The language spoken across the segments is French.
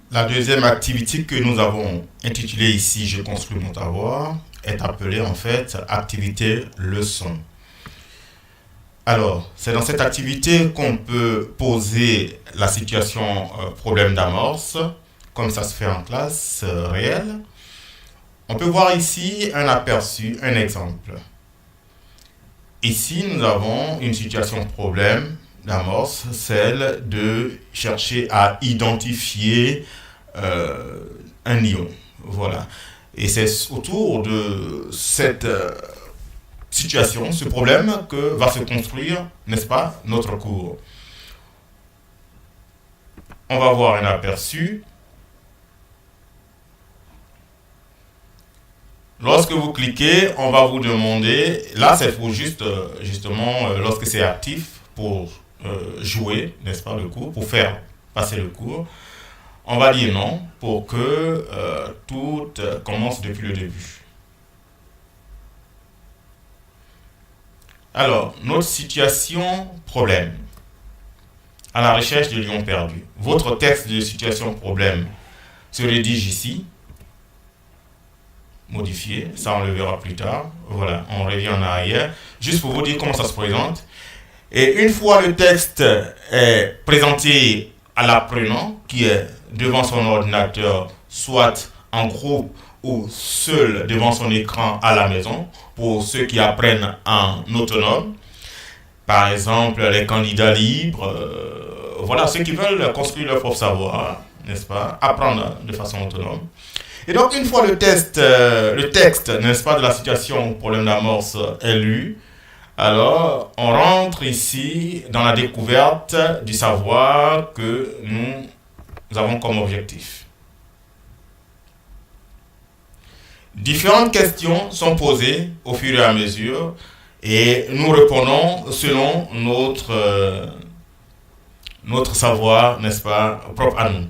La deuxième activité que nous avons intitulée ici Je construis mon savoir est appelée en fait activité leçon. Alors, c'est dans cette activité qu'on peut poser la situation problème d'amorce, comme ça se fait en classe réelle. On peut voir ici un aperçu, un exemple. Ici, nous avons une situation problème d'amorce, celle de chercher à identifier un ion. Voilà. Et c'est autour de cette situation, ce problème, que va se construire, n'est-ce pas, notre cours. On va voir un aperçu. Lorsque vous cliquez, on va vous demander, là c'est pour justement, lorsque c'est actif, pour jouer, n'est-ce pas, le cours, pour faire passer le cours. On va dire non pour que tout commence depuis le début. Alors, notre situation problème. À la recherche de lions perdus. Votre texte de situation problème se rédige ici. Modifié, ça on le verra plus tard. Voilà, on revient en arrière. Juste pour vous dire comment ça se présente. Et une fois le texte est présenté à l'apprenant qui est devant son ordinateur, soit en groupe ou seul devant son écran à la maison, pour ceux qui apprennent en autonome, par exemple les candidats libres, voilà, ceux qui veulent construire leur propre savoir, n'est-ce pas, apprendre de façon autonome. Et donc une fois le texte, n'est-ce pas, de la situation problème d'amorce est lu, alors on rentre ici dans la découverte du savoir que nous avons comme objectif. Différentes questions sont posées au fur et à mesure et nous répondons selon notre savoir, n'est-ce pas, propre à nous.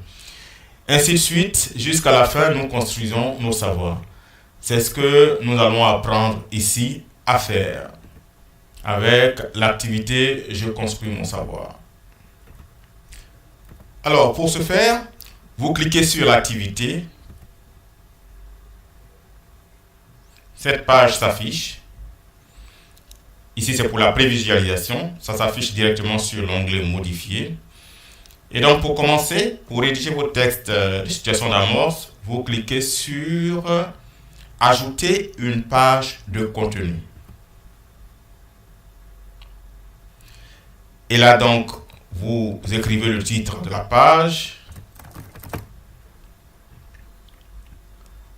Ainsi de suite, jusqu'à la fin, nous construisons nos savoirs. C'est ce que nous allons apprendre ici à faire avec l'activité « Je construis mon savoir ». Alors, pour ce faire, vous cliquez sur l'activité. Cette page s'affiche. Ici, c'est pour la prévisualisation. Ça s'affiche directement sur l'onglet « Modifier ». Et donc, pour commencer, pour rédiger votre texte de situation d'amorce, vous cliquez sur « Ajouter une page de contenu ». Et là, donc, vous écrivez le titre de la page.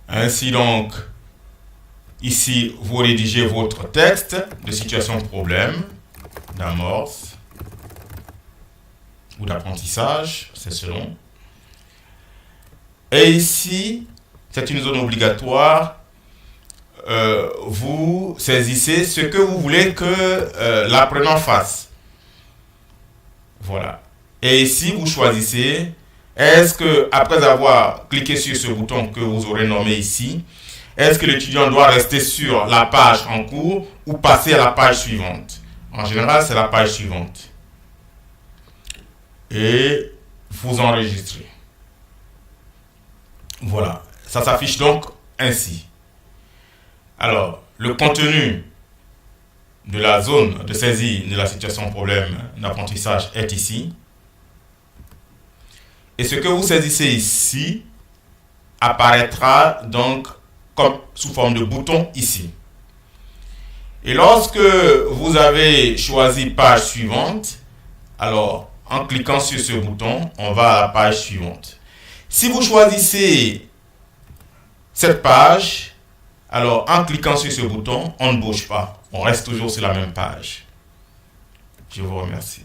Ainsi donc, ici, vous rédigez votre texte de situation problème, d'amorce ou d'apprentissage, c'est selon. Et ici, c'est une zone obligatoire. Vous saisissez ce que vous voulez que l'apprenant fasse. Voilà. Et ici, vous choisissez, est-ce que, après avoir cliqué sur ce bouton que vous aurez nommé ici, est-ce que l'étudiant doit rester sur la page en cours ou passer à la page suivante? En général, c'est la page suivante. Et vous enregistrez. Voilà. Ça s'affiche donc ainsi. Alors, le contenu de la zone de saisie de la situation problème d'apprentissage est ici. Et ce que vous saisissez ici apparaîtra donc comme sous forme de bouton ici. Et lorsque vous avez choisi page suivante, alors en cliquant sur ce bouton, on va à la page suivante. Si vous choisissez cette page, alors en cliquant sur ce bouton, on ne bouge pas. On reste toujours sur la même page. Je vous remercie.